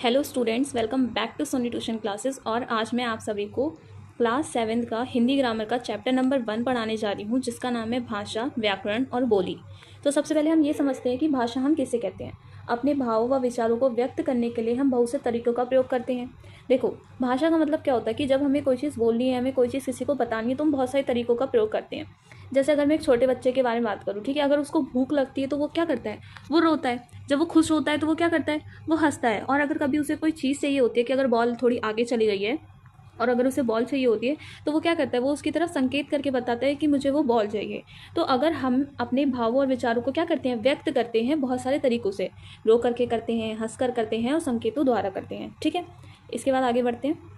Hello students, welcome back to Soni tuition classes. और आज मैं आप सभी को क्लास 7 का हिंदी ग्रामर का चैप्टर नंबर 1 पढ़ाने जा रही हूँ, जिसका नाम है भाषा, व्याकरण और बोली। तो सबसे पहले हम ये समझते हैं कि भाषा हम किसे कहते हैं। अपने भावों व विचारों को व्यक्त करने के लिए हम बहुत से तरीक़ों का प्रयोग करते हैं। देखो, भाषा का मतलब क्या होता है कि जब हमें कोई चीज़ बोलनी है, हमें कोई चीज़ किसी को बतानी है, तो हम बहुत सारे तरीक़ों का प्रयोग करते हैं। जैसे अगर मैं एक छोटे बच्चे के बारे में बात करूँ, ठीक है, अगर उसको भूख लगती है तो वो क्या करता है, वो रोता है। जब वो खुश होता है तो वो क्या करता है, वो हंसता है। और अगर कभी उसे कोई चीज़ चाहिए होती है कि अगर बॉल थोड़ी आगे चली गई है और अगर उसे बॉल चाहिए होती है तो वो क्या करता है, वो उसकी तरफ संकेत करके बताता है कि मुझे वो बॉल चाहिए। तो अगर हम अपने भावों और विचारों को क्या करते हैं, व्यक्त करते हैं बहुत सारे तरीक़ों से। रो करके करते हैं, हंस कर करते हैं और संकेतों द्वारा करते हैं। ठीक है, इसके बाद आगे बढ़ते हैं।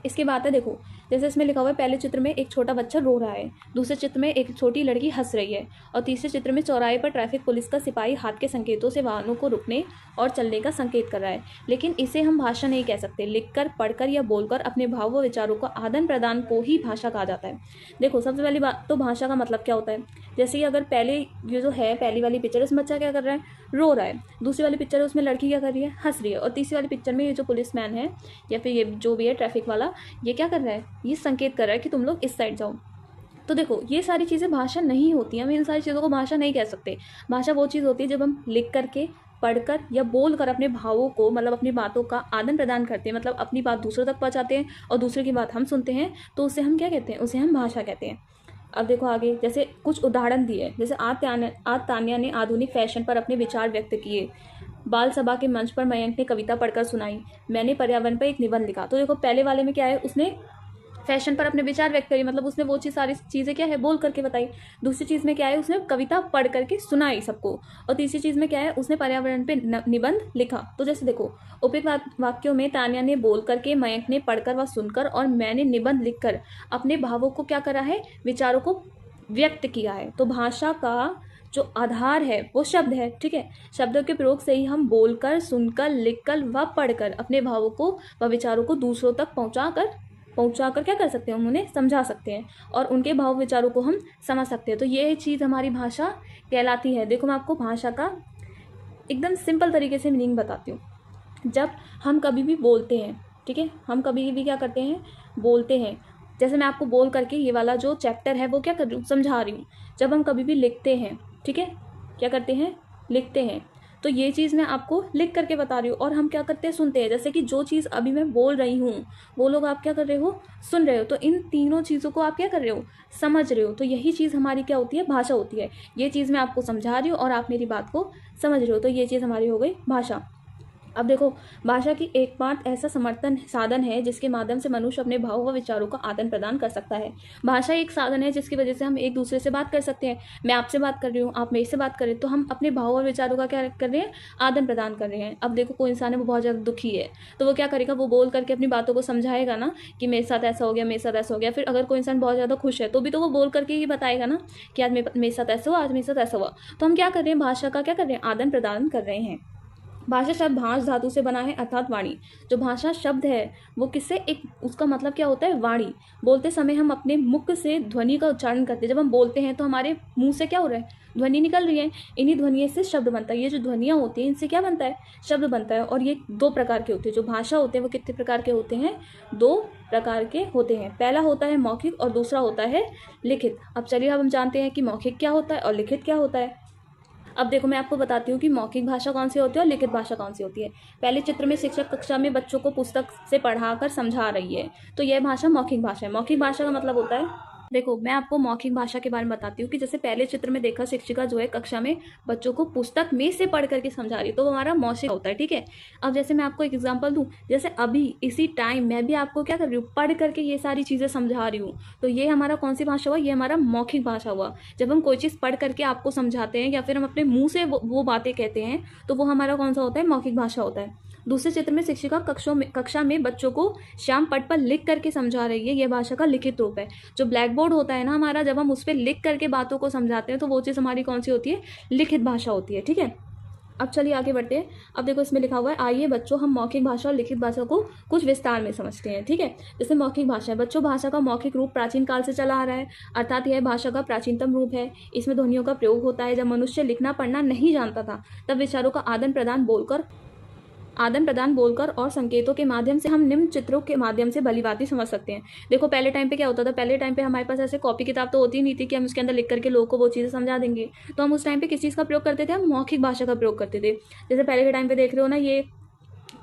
इसके बाद है, देखो, जैसे इसमें लिखा हुआ है, पहले चित्र में एक छोटा बच्चा रो रहा है, दूसरे चित्र में एक छोटी लड़की हंस रही है और तीसरे चित्र में चौराहे पर ट्रैफिक पुलिस का सिपाही हाथ के संकेतों से वाहनों को रुकने और चलने का संकेत कर रहा है। लेकिन इसे हम भाषा नहीं कह सकते। लिखकर, पढ़कर या बोलकर अपने भाव व विचारों का आदान प्रदान को ही भाषा कहा जाता है। देखो, सबसे पहली बात तो भाषा का मतलब क्या होता है। जैसे कि अगर पहले ये जो है, पहली वाली पिक्चर, इसमें बच्चा क्या कर रहा है, रो रहा है। दूसरी वाली पिक्चर है, उसमें लड़की क्या कर रही है, हंस रही है। और तीसरी वाली पिक्चर में ये जो पुलिसमैन है या फिर ये जो भी है ट्रैफिक वाला, ये क्या कर रहा है, ये संकेत कर रहा है कि तुम लोग इस साइड जाओ। तो देखो, ये सारी चीज़ें भाषा नहीं होती। हम इन सारी चीज़ों को भाषा नहीं कह सकते। भाषा वो चीज़ होती है जब हम लिख करके, पढ़कर या बोल कर अपने भावों को, मतलब अपनी बातों का आदान प्रदान करते हैं, मतलब अपनी बात दूसरों तक पहुंचाते हैं और दूसरे की बात हम सुनते हैं, तो उसे हम क्या कहते हैं, उसे हम भाषा कहते हैं। अब देखो आगे, जैसे कुछ उदाहरण दिए, जैसे आज तान्या ने आधुनिक फैशन पर अपने विचार व्यक्त किए। बाल सभा के मंच पर मयंक ने कविता पढ़कर सुनाई। मैंने पर्यावरण पर एक निबंध लिखा। तो देखो, पहले वाले में क्या है, उसने फैशन पर अपने विचार व्यक्त करी, मतलब उसने वो चीज़, सारी चीज़ें क्या है, बोल करके बताई। दूसरी चीज़ में क्या है, उसने कविता पढ़ करके सुनाई सबको। और तीसरी चीज़ में क्या है, उसने पर्यावरण पे निबंध लिखा। तो जैसे देखो, उपयुक्त वाक्यों में तान्या ने बोल करके, मयंक ने पढ़कर व सुनकर और मैंने निबंध लिखकर अपने भावों को क्या करा है, विचारों को व्यक्त किया है। तो भाषा का जो आधार है वो शब्द है। ठीक है, शब्दों के प्रयोग से ही हम बोलकर, सुनकर, लिखकर व पढ़कर अपने भावों को व विचारों को दूसरों तक पहुंचा कर क्या कर सकते हैं, हम उन्हें समझा सकते हैं और उनके भाव विचारों को हम समझ सकते हैं। तो ये चीज़ हमारी भाषा कहलाती है। देखो, मैं आपको भाषा का एकदम सिंपल तरीके से मीनिंग बताती हूँ। जब हम कभी भी बोलते हैं, ठीक है, हम कभी भी क्या करते हैं, बोलते हैं। जैसे मैं आपको बोल करके ये वाला जो चैप्टर है वो क्या कर रही हूँ, समझा रही हूँ। जब हम कभी भी लिखते हैं, ठीक है, क्या करते हैं, लिखते हैं, तो ये चीज़ मैं आपको लिख करके बता रही हूँ। और हम क्या करते हैं, सुनते हैं। जैसे कि जो चीज़ अभी मैं बोल रही हूँ वो लोग आप क्या कर रहे हो, सुन रहे हो। तो इन तीनों चीज़ों को आप क्या कर रहे हो, समझ रहे हो। तो यही चीज़ हमारी क्या होती है, भाषा होती है। ये चीज़ मैं आपको समझा रही हूँ और आप मेरी बात को समझ रहे हो, तो ये चीज़ हमारी हो गई भाषा। अब देखो, भाषा की एक बात ऐसा समर्थन साधन है जिसके माध्यम से मनुष्य अपने भाव व विचारों का आदान प्रदान कर सकता है। भाषा एक साधन है जिसकी वजह से हम एक दूसरे से बात कर सकते हैं। मैं आपसे बात कर रही हूँ, आप मेरे से बात कर रहे हैं, तो हम अपने भाव और विचारों का क्या कर रहे हैं, आदान प्रदान कर रहे हैं। अब देखो, कोई इंसान है, वो बहुत ज़्यादा दुखी है, तो वो क्या करेगा, वो बोल करके अपनी बातों को समझाएगा ना कि मेरे साथ ऐसा हो गया, मेरे साथ ऐसा हो गया। फिर अगर कोई इंसान बहुत ज़्यादा खुश है तो भी तो वो बोल करके ही बताएगा ना कि आज मेरे साथ ऐसा हुआ, आज मेरे साथ ऐसा हुआ। तो हम क्या कर रहे हैं, भाषा का क्या कर रहे हैं, आदान प्रदान कर रहे हैं। भाषा शब्द भाष धातु से बना है, अर्थात वाणी। जो भाषा शब्द है वो किससे, एक उसका मतलब क्या होता है, वाणी। बोलते समय हम अपने मुख से ध्वनि का उच्चारण करते हैं। जब हम बोलते हैं तो हमारे मुंह से क्या हो रहा है, ध्वनि निकल रही है। इन्हीं ध्वनियों से शब्द बनता है। ये जो ध्वनियाँ होती हैं, इनसे क्या बनता है, शब्द बनता है। और ये दो प्रकार के होते हैं। जो भाषा होते हैं वो कितने प्रकार के होते हैं, दो प्रकार के होते हैं। पहला होता है मौखिक और दूसरा होता है लिखित। अब चलिए, अब हम जानते हैं कि मौखिक क्या होता है और लिखित क्या होता है। अब देखो, मैं आपको बताती हूँ कि मौखिक भाषा कौन सी होती है और लिखित भाषा कौन सी होती है। पहले चित्र में शिक्षक कक्षा में बच्चों को पुस्तक से पढ़ाकर समझा रही है, तो यह भाषा मौखिक भाषा है। मौखिक भाषा का मतलब होता है, देखो, मैं आपको मौखिक भाषा के बारे में बताती हूँ कि जैसे पहले चित्र में देखा, शिक्षिका जो है कक्षा में बच्चों को पुस्तक में से पढ़ करके समझा रही है, तो वो हमारा मौखिक होता है। ठीक है, अब जैसे मैं आपको एक एग्जांपल दूँ, जैसे अभी इसी टाइम मैं भी आपको क्या कर रही हूँ, पढ़ करके ये सारी चीज़ें समझा रही हूँ, तो ये हमारा कौन सी भाषा हुआ, ये हमारा मौखिक भाषा हुआ। जब हम कोई चीज़ पढ़ करके आपको समझाते हैं या फिर हम अपने मुँह से वो बातें कहते हैं, तो वो हमारा कौन सा होता है, मौखिक भाषा होता है। दूसरे चित्र में शिक्षिका कक्षा में बच्चों को श्याम पट पर लिख करके समझा रही है, यह भाषा का लिखित रूप है। जो ब्लैक बोर्ड होता है ना हमारा, जब हम उस पर लिख करके बातों को समझाते हैं तो वो चीज़ हमारी कौन सी होती है, लिखित भाषा होती है। ठीक है, अब चलिए आगे बढ़ते हैं। अब देखो, इसमें लिखा हुआ है, आइए बच्चों हम मौखिक भाषा और लिखित भाषा को कुछ विस्तार में समझते हैं। ठीक है, जैसे मौखिक भाषा है, बच्चों, भाषा का मौखिक रूप प्राचीन काल से चला आ रहा है, अर्थात यह भाषा का प्राचीनतम रूप है। इसमें ध्वनियों का प्रयोग होता है। जब मनुष्य लिखना पढ़ना नहीं जानता था, तब विचारों का आदान प्रदान बोलकर आदान प्रदान बोलकर और संकेतों के माध्यम से हम निम्न चित्रों के माध्यम से भलीभांति समझ सकते हैं। देखो पहले टाइम पे क्या होता था, पहले टाइम पे हमारे पास ऐसे कॉपी किताब तो होती नहीं थी कि हम उसके अंदर लिख करके लोगों को वो चीज़ें समझा देंगे। तो हम उस टाइम पे किस चीज़ का प्रयोग करते थे, हम मौखिक भाषा का प्रयोग करते थे। जैसे पहले के टाइम पे देख रहे हो ना, ये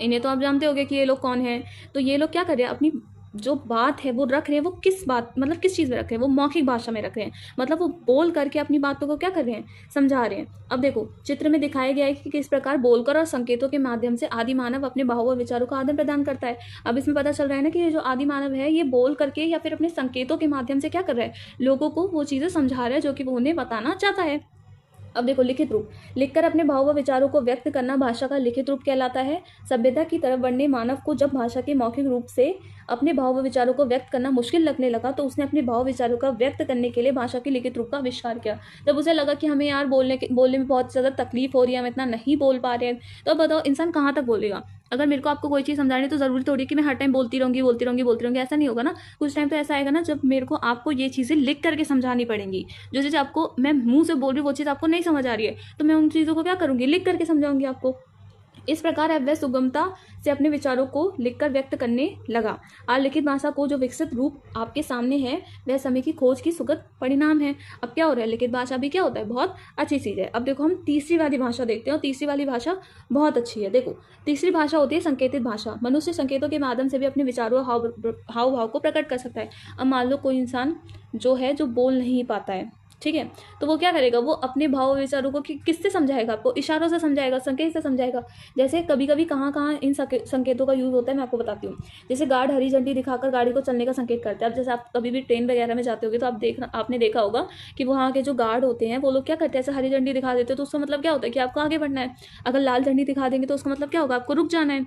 इन्हें तो आप जानते होंगे कि ये लोग कौन है। तो ये लोग क्या कर रहे हैं, अपनी जो बात है वो रख रहे हैं, वो किस बात मतलब किस चीज़ में रख रहे हैं, वो मौखिक भाषा में रख रहे हैं। मतलब वो बोल करके अपनी बातों को क्या कर रहे हैं, समझा रहे हैं। अब देखो चित्र में दिखाया गया है कि किस प्रकार बोलकर और संकेतों के माध्यम से आदि मानव अपने भावों और विचारों का आदान प्रदान करता है। अब इसमें पता चल रहा है ना कि ये जो आदि मानव है ये बोल करके या फिर अपने संकेतों के माध्यम से क्या कर रहा है, लोगों को वो चीज़ें समझा रहा है जो कि वो उन्हें बताना चाहता है। अब देखो लिखित रूप, लिखकर अपने भाव व विचारों को व्यक्त करना भाषा का लिखित रूप कहलाता है। सभ्यता की तरफ बढ़ने मानव को जब भाषा के मौखिक रूप से अपने भाव व विचारों को व्यक्त करना मुश्किल लगने लगा तो उसने अपने भाव विचारों का व्यक्त करने के लिए भाषा के लिखित रूप का आविष्कार किया। जब उसे लगा कि हमें यार बोलने में बहुत ज़्यादा तकलीफ हो रही है, हम इतना नहीं बोल पा रहे हैं, तो अब बताओ इंसान कहाँ तक बोलेगा। अगर मेरे को आपको कोई चीज़ समझानी तो ज़रूरी थोड़ी कि मैं हर टाइम बोलती रहूँगी, ऐसा नहीं होगा ना। कुछ टाइम तो ऐसा आएगा ना जब मेरे को आपको ये चीज़ें लिख करके समझानी पड़ेंगी। जो चीज़ आपको मैं मुंह से बोल रही हूँ वो चीज़ आपको नहीं समझ आ रही है, तो मैं उन चीज़ों को क्या करूँगी, लिख करके समझाऊंगी आपको। इस प्रकार अब वह सुगमता से अपने विचारों को लिखकर व्यक्त करने लगा। आज लिखित भाषा को जो विकसित रूप आपके सामने है वह समय की खोज की सुगत परिणाम है। अब क्या हो रहा है, लिखित भाषा भी क्या होता है, बहुत अच्छी चीज़ है। अब देखो हम तीसरी वाली भाषा देखते हैं, और तीसरी वाली भाषा बहुत अच्छी है। देखो तीसरी भाषा होती है संकेतित भाषा। मनुष्य संकेतों के माध्यम से भी अपने विचारों हाव भाव को प्रकट कर सकता है। अब मान लो कोई इंसान जो है जो बोल नहीं पाता है, ठीक है, तो वो क्या करेगा, वो अपने भाव विचारों को किससे समझाएगा, आपको इशारों से समझाएगा, संकेत से समझाएगा। जैसे कभी कभी कहाँ इन संकेतों का यूज़ होता है मैं आपको बताती हूँ। जैसे गार्ड हरी झंडी दिखाकर गाड़ी को चलने का संकेत करते हैं। अब जैसे आप कभी भी ट्रेन वगैरह में जाते होगे तो आपने देखा होगा कि वहाँ के जो गार्ड होते हैं वो लोग क्या करते हैं, ऐसे हरी झंडी दिखा देते हैं, तो उसका मतलब क्या होता है कि आपको आगे बढ़ना है। अगर लाल झंडी दिखा देंगे तो उसका मतलब क्या होगा, आपको रुक जाना है।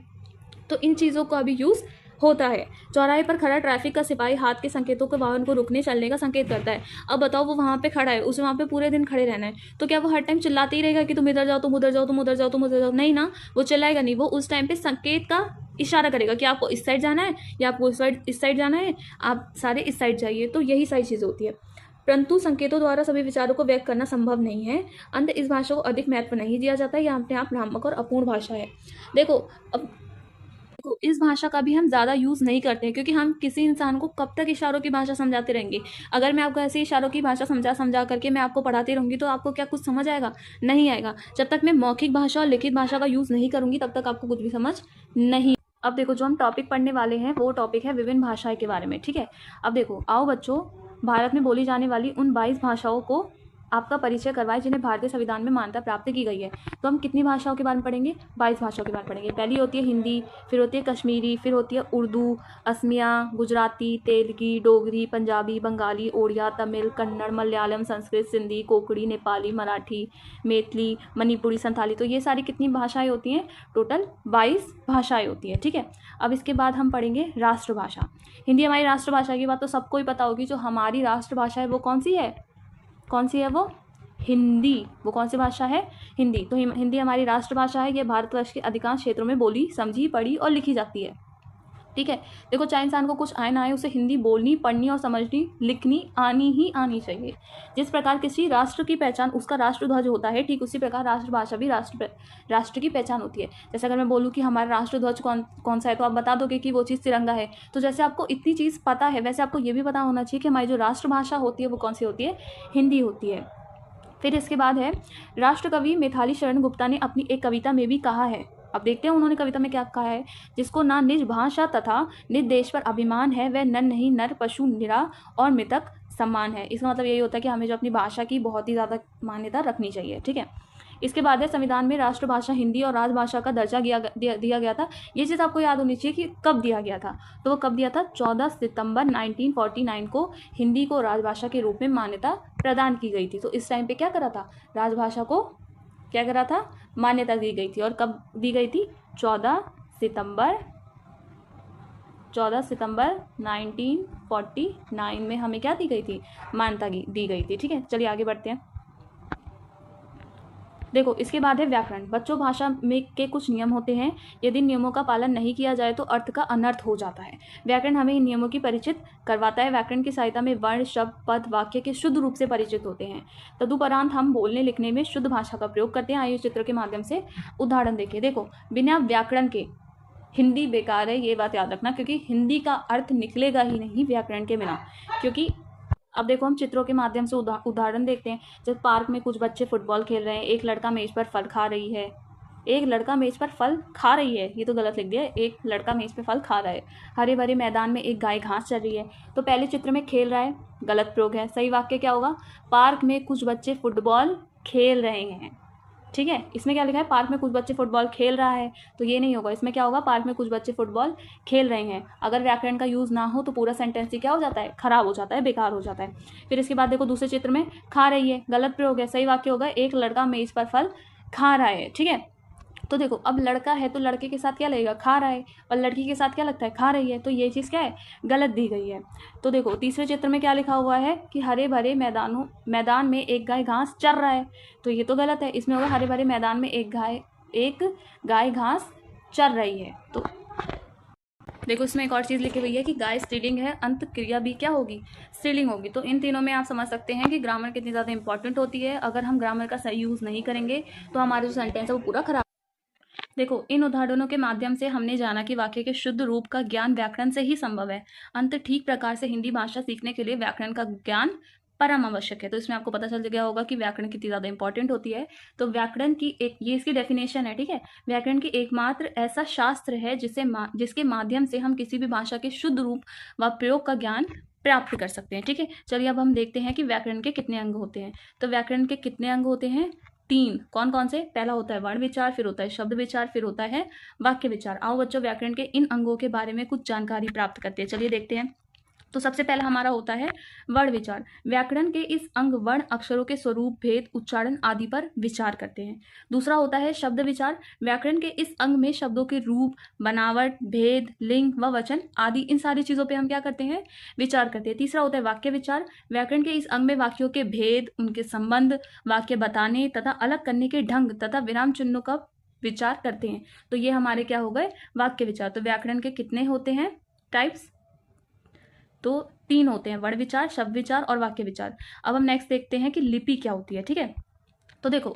तो इन चीज़ों का भी यूज़ होता है। चौराहे पर खड़ा ट्रैफिक का सिपाही हाथ के संकेतों के वाहन को रुकने चलने का संकेत करता है। अब बताओ वो वहाँ पे खड़ा है, उसे वहाँ पे पूरे दिन खड़े रहना है, तो क्या वो हर टाइम चिल्लाते ही रहेगा कि तुम इधर जाओ, तुम उधर जाओ, तुम उधर जाओ, तुम उधर जाओ? नहीं ना, वो चिल्लाएगा नहीं। वो उस टाइम पे संकेत का इशारा करेगा कि आपको इस साइड जाना है या आपको इस साइड जाना है, आप सारे इस साइड जाइए। तो यही सारी चीज़ होती है। परंतु संकेतों द्वारा सभी विचारों को व्यक्त करना संभव नहीं है। अंत इस भाषा को अधिक महत्व नहीं दिया जाता है, यह अपने आप भ्रामक और अपूर्ण भाषा है। देखो अब इस भाषा का भी हम ज़्यादा यूज़ नहीं करते हैं, क्योंकि हम किसी इंसान को कब तक इशारों की भाषा समझाते रहेंगे। अगर मैं आपको ऐसे इशारों की भाषा समझा करके मैं आपको पढ़ाती रहूँगी तो आपको क्या कुछ समझ आएगा, नहीं आएगा। जब तक मैं मौखिक भाषा और लिखित भाषा का यूज़ नहीं करूँगी तब तक आपको कुछ भी समझ नहीं। अब देखो जो हम टॉपिक पढ़ने वाले हैं वो टॉपिक है विभिन्न भाषाएं के बारे में, ठीक है। अब देखो आओ बच्चों, भारत में बोली जाने वाली उन 22 भाषाओं को आपका परिचय करवाएं जिन्हें भारतीय संविधान में मान्यता प्राप्त की गई है। तो हम कितनी भाषाओं के बारे में पढ़ेंगे, 22 भाषाओं के बारे में पढ़ेंगे। पहली होती है हिंदी, फिर होती है कश्मीरी, फिर होती है उर्दू, असमिया, गुजराती, तेलगी, डोगरी, पंजाबी, बंगाली, ओडिया, तमिल, कन्नड़, मलयालम, संस्कृत, सिंधी, कोंकणी, नेपाली, मराठी, मैथिली, मणिपुरी, संथाली। तो ये सारी कितनी भाषाएं होती हैं, टोटल 22 भाषाएं होती हैं, ठीक है। अब इसके बाद हम पढ़ेंगे राष्ट्रभाषा। हिंदी हमारी राष्ट्रभाषा की बात तो सबको ही पता होगी। जो हमारी राष्ट्रभाषा है वो कौन सी है, कौन सी है वो, हिंदी। वो कौन सी भाषा है, हिंदी। तो हिंदी हमारी राष्ट्रभाषा है। यह भारतवर्ष के अधिकांश क्षेत्रों में बोली, समझी, पढ़ी और लिखी जाती है, ठीक है। देखो चाहे इंसान को कुछ आए ना आए, उसे हिंदी बोलनी, पढ़नी और समझनी, लिखनी आनी ही आनी चाहिए। जिस प्रकार किसी राष्ट्र की पहचान उसका राष्ट्रध्वज होता है, ठीक उसी प्रकार राष्ट्रभाषा भी राष्ट्र की पहचान होती है। जैसे अगर मैं बोलूँ कि हमारा राष्ट्रध्वज कौन सा है, तो आप बता दोगे कि वो चीज़ तिरंगा है। तो जैसे आपको इतनी चीज़ पता है, वैसे आपको ये भी पता होना चाहिए कि हमारी जो राष्ट्रभाषा होती है वो कौन सी होती है, हिंदी होती है। फिर इसके बाद है राष्ट्रकवि मिताली शरण गुप्ता ने अपनी एक कविता में भी कहा है। अब देखते हैं उन्होंने कविता में क्या कहा है। जिसको ना निज भाषा तथा निज देश पर अभिमान है, वह नर नहीं नर पशु निरा और मृतक सम्मान है। इसका मतलब यही होता है कि हमें जो अपनी भाषा की बहुत ही ज़्यादा मान्यता रखनी चाहिए, ठीक है। इसके बाद है संविधान में राष्ट्रभाषा हिंदी और राजभाषा का दर्जा दिया गया था। ये चीज़ आपको याद होनी चाहिए कि कब दिया गया था। तो वो कब दिया था, 14 सितंबर 1949 को हिंदी को राजभाषा के रूप में मान्यता प्रदान की गई थी। तो इस टाइम पे क्या करा था, राजभाषा को क्या करा था, मान्यता दी गई थी। और कब दी गई थी, 14 सितंबर 1949 में हमें क्या दी गई थी, मान्यता दी गई थी, ठीक है। चलिए आगे बढ़ते हैं। देखो इसके बाद है व्याकरण। बच्चों, भाषा में के कुछ नियम होते हैं, यदि नियमों का पालन नहीं किया जाए तो अर्थ का अनर्थ हो जाता है। व्याकरण हमें इन नियमों की परिचित करवाता है। व्याकरण की सहायता में वर्ण, शब्द, पद, वाक्य के शुद्ध रूप से परिचित होते हैं। तदुपरांत हम बोलने लिखने में शुद्ध भाषा का प्रयोग करते हैं। आइए चित्र के माध्यम से उदाहरण देखिए। देखो, बिना व्याकरण के हिंदी बेकार है, ये बात याद रखना, क्योंकि हिंदी का अर्थ निकलेगा ही नहीं व्याकरण के बिना। क्योंकि अब देखो हम चित्रों के माध्यम से उदाहरण देखते हैं। जब पार्क में कुछ बच्चे फुटबॉल खेल रहे हैं, एक लड़का मेज पर फल खा रही है। एक लड़का मेज पर फल खा रही है, ये तो गलत लिख दिया है, एक लड़का मेज पर फल खा रहा है। हरे भरे मैदान में एक गाय घास चर रही है। तो पहले चित्र में खेल रहा है, गलत प्रयोग है। सही वाक्य क्या होगा? पार्क में कुछ बच्चे फुटबॉल खेल रहे हैं। ठीक है, इसमें क्या लिखा है? पार्क में कुछ बच्चे फुटबॉल खेल रहा है, तो ये नहीं होगा। इसमें क्या होगा? पार्क में कुछ बच्चे फुटबॉल खेल रहे हैं। अगर व्याकरण का यूज़ ना हो तो पूरा सेंटेंस ही क्या हो जाता है? खराब हो जाता है, बेकार हो जाता है। फिर इसके बाद देखो दूसरे चित्र में खा रही है, गलत प्रयोग है। सही वाक्य होगा एक लड़का मेज पर फल खा रहा है। ठीक है, तो देखो अब लड़का है तो लड़के के साथ क्या लगेगा? खा रहा है। और लड़की के साथ क्या लगता है? खा रही है। तो ये चीज़ क्या है? गलत दी गई है। तो देखो तीसरे चित्र में क्या लिखा हुआ है कि हरे भरे मैदान में एक गाय घास चर रहा है, तो ये तो गलत है। इसमें होगा हरे भरे मैदान में एक गाय घास चर रही है। तो देखो इसमें एक और चीज़ लिखी हुई है कि गाय स्त्रीलिंग है, अंत क्रिया भी क्या होगी? स्त्रीलिंग होगी। तो इन तीनों में आप समझ सकते हैं कि ग्रामर कितनी ज़्यादा इंपॉर्टेंट होती है। अगर हम ग्रामर का सही यूज़ नहीं करेंगे तो हमारा जो सेंटेंस है वो पूरा खराब। देखो इन उदाहरणों के माध्यम से हमने जाना कि वाक्य के शुद्ध रूप का ज्ञान व्याकरण से ही संभव है। अंत ठीक प्रकार से हिंदी भाषा सीखने के लिए व्याकरण का ज्ञान परम आवश्यक है। तो इसमें आपको पता चल गया होगा कि व्याकरण कितनी ज़्यादा इंपॉर्टेंट होती है। तो व्याकरण की ये इसकी डेफिनेशन है। ठीक है, व्याकरण की एकमात्र ऐसा शास्त्र है जिसके माध्यम से हम किसी भी भाषा के शुद्ध रूप व प्रयोग का ज्ञान प्राप्त कर सकते हैं। ठीक है, चलिए अब हम देखते हैं कि व्याकरण के कितने अंग होते हैं। तो व्याकरण के कितने अंग होते हैं? 3। कौन कौन से? पहला होता है वर्ण विचार, फिर होता है शब्द विचार, फिर होता है वाक्य विचार। आओ बच्चों व्याकरण के इन अंगों के बारे में कुछ जानकारी प्राप्त करते हैं। चलिए देखते हैं। तो सबसे पहला हमारा होता है वर्ण विचार। व्याकरण के इस अंग वर्ण अक्षरों के स्वरूप, भेद, उच्चारण आदि पर विचार करते हैं। दूसरा होता है शब्द विचार। व्याकरण के इस अंग में शब्दों के रूप, बनावट, भेद, लिंग व वचन आदि इन सारी चीज़ों पे हम क्या करते हैं? विचार करते हैं। तीसरा होता है वाक्य विचार। व्याकरण के इस अंग में वाक्यों के भेद, उनके संबंध, वाक्य बताने तथा अलग करने के ढंग तथा विराम चिन्हों का विचार करते हैं। तो ये हमारे क्या हो गए? वाक्य विचार। तो व्याकरण के कितने होते हैं टाइप्स? तो 3 होते हैं, वर्ण विचार, शब्द विचार और वाक्य विचार। अब हम नेक्स्ट देखते हैं कि लिपि क्या होती है। ठीक है, तो देखो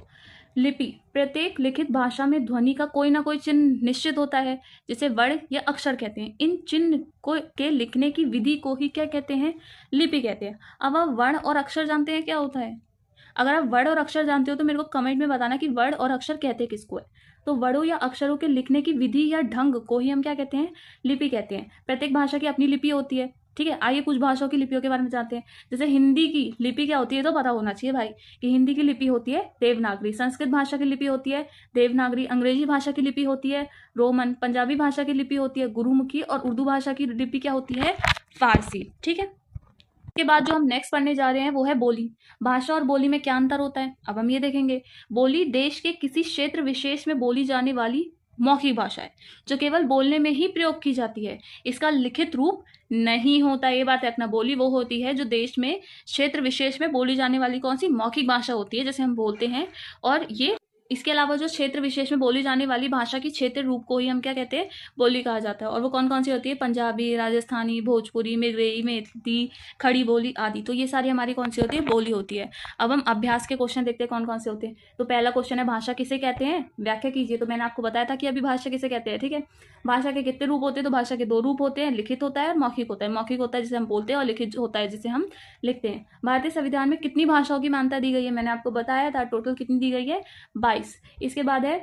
लिपि, प्रत्येक लिखित भाषा में ध्वनि का कोई ना कोई चिन्ह निश्चित होता है, जिसे वर्ण या अक्षर कहते हैं। इन चिन्ह को के लिखने की विधि को ही क्या कहते हैं? लिपि कहते हैं। अब आप वर्ण और अक्षर जानते हैं क्या होता है? अगर आप वर्ण और अक्षर जानते हो तो मेरे को कमेंट में बताना कि वर्ण और अक्षर कहते किसको है। तो वर्णों या अक्षरों के लिखने की विधि या ढंग को ही हम क्या कहते हैं? लिपि कहते हैं। प्रत्येक भाषा की अपनी लिपि होती है। ठीक है, आइए कुछ भाषाओं की लिपियों के बारे में जानते हैं। जैसे हिंदी की लिपि क्या होती है, तो पता होना चाहिए भाई कि हिंदी की लिपि होती है देवनागरी। संस्कृत भाषा की लिपि होती है देवनागरी। अंग्रेजी भाषा की लिपि होती है रोमन। पंजाबी भाषा की लिपि होती है गुरुमुखी। और उर्दू भाषा की लिपि क्या होती है? फारसी। ठीक है, के बाद जो हम नेक्स्ट पढ़ने जा रहे हैं वो है बोली। भाषा और बोली में क्या अंतर होता है, अब हम ये देखेंगे। बोली देश के किसी क्षेत्र विशेष में बोली जाने वाली मौखिक भाषा है, जो केवल बोलने में ही प्रयोग की जाती है। इसका लिखित रूप नहीं होता, ये बात रखना। बोली वो होती है जो देश में क्षेत्र विशेष में बोली जाने वाली कौन सी मौखिक भाषा होती है, जैसे हम बोलते हैं। और ये इसके अलावा जो क्षेत्र विशेष में बोली जाने वाली भाषा की क्षेत्र रूप को ही हम क्या कहते हैं? बोली कहा जाता है। और वो कौन कौन सी होती है? पंजाबी, राजस्थानी, भोजपुरी, मलयाली, मैथिली, खड़ी बोली आदि। तो ये सारी हमारी कौन सी होती है? बोली होती है। अब हम अभ्यास के क्वेश्चन देखते हैं कौन कौन से होते हैं। तो पहला क्वेश्चन है भाषा किसे कहते हैं? व्याख्या कीजिए। तो मैंने आपको बताया था कि अभी भाषा किसे कहते हैं। ठीक है, भाषा के कितने रूप होते हैं? तो भाषा के 2 रूप होते हैं, लिखित होता है और मौखिक होता है। मौखिक होता है जिसे हम बोलते हैं और लिखित होता है जिसे हम लिखते हैं। भारतीय संविधान में कितनी भाषाओं की मान्यता दी गई है? मैंने आपको बताया था, टोटल कितनी दी गई है? 22। इसके बाद है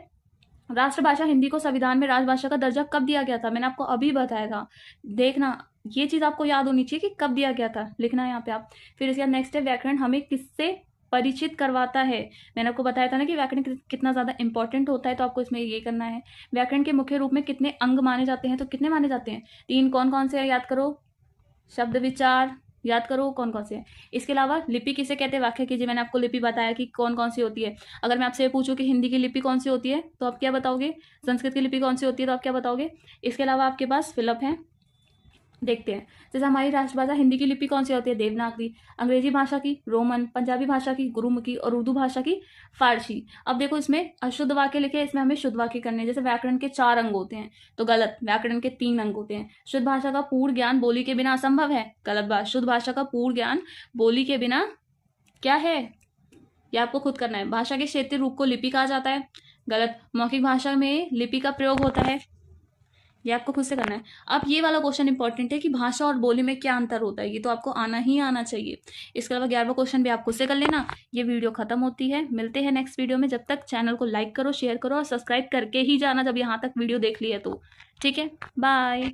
राष्ट्रभाषा हिंदी को संविधान में राजभाषा का दर्जा कब दिया गया था? मैंने आपको अभी बताया था, देखना ये चीज आपको याद होनी चाहिए कि कब दिया गया था, लिखना है यहाँ पे आप। फिर इसके बाद नेक्स्ट है व्याकरण हमें किससे परिचित करवाता है? मैंने आपको बताया था ना कि व्याकरण कितना ज्यादा इंपॉर्टेंट होता है, तो आपको इसमें ये करना है। व्याकरण के मुख्य रूप में कितने अंग माने जाते हैं? तो कितने माने जाते हैं? 3। कौन कौन से? याद करो। शब्द विचार, याद करो कौन कौन से हैं। इसके अलावा लिपि किसे कहते हैं? व्याख्या कीजिए। मैंने आपको लिपि बताया कि कौन कौन सी होती है। अगर मैं आपसे पूछूं कि हिंदी की लिपि कौन सी होती है तो आप क्या बताओगे? संस्कृत की लिपि कौन सी होती है तो आप क्या बताओगे? इसके अलावा आपके पास फिलअप है, देखते हैं। जैसे हमारी राष्ट्रभाषा हिंदी की लिपि कौन सी होती है? देवनागरी। अंग्रेजी भाषा की रोमन, पंजाबी भाषा की गुरुमुखी और उर्दू भाषा की फारसी। अब देखो इसमें अशुद्ध वाक्य लिखे, इसमें हमें शुद्ध वाक्य करने हैं। जैसे व्याकरण के 4 अंग होते हैं, तो गलत। व्याकरण के 3 अंग होते हैं। शुद्ध भाषा का पूर्ण ज्ञान बोली के बिना असंभव है, गलत बात। शुद्ध भाषा का पूर्ण ज्ञान बोली के बिना क्या है? ये आपको खुद करना है। भाषा के क्षेत्रीय रूप को लिपि कहा जाता है, गलत। मौखिक भाषा में लिपि का प्रयोग होता है, ये आपको खुद से करना है। अब ये वाला क्वेश्चन इंपॉर्टेंट है कि भाषा और बोली में क्या अंतर होता है, ये तो आपको आना ही आना चाहिए। इसके अलावा 11वां क्वेश्चन भी आप खुद से कर लेना। ये वीडियो खत्म होती है, मिलते हैं नेक्स्ट वीडियो में। जब तक चैनल को लाइक करो, शेयर करो और सब्सक्राइब करके ही जाना जब यहाँ तक वीडियो देख ली है तो। ठीक है, बाय।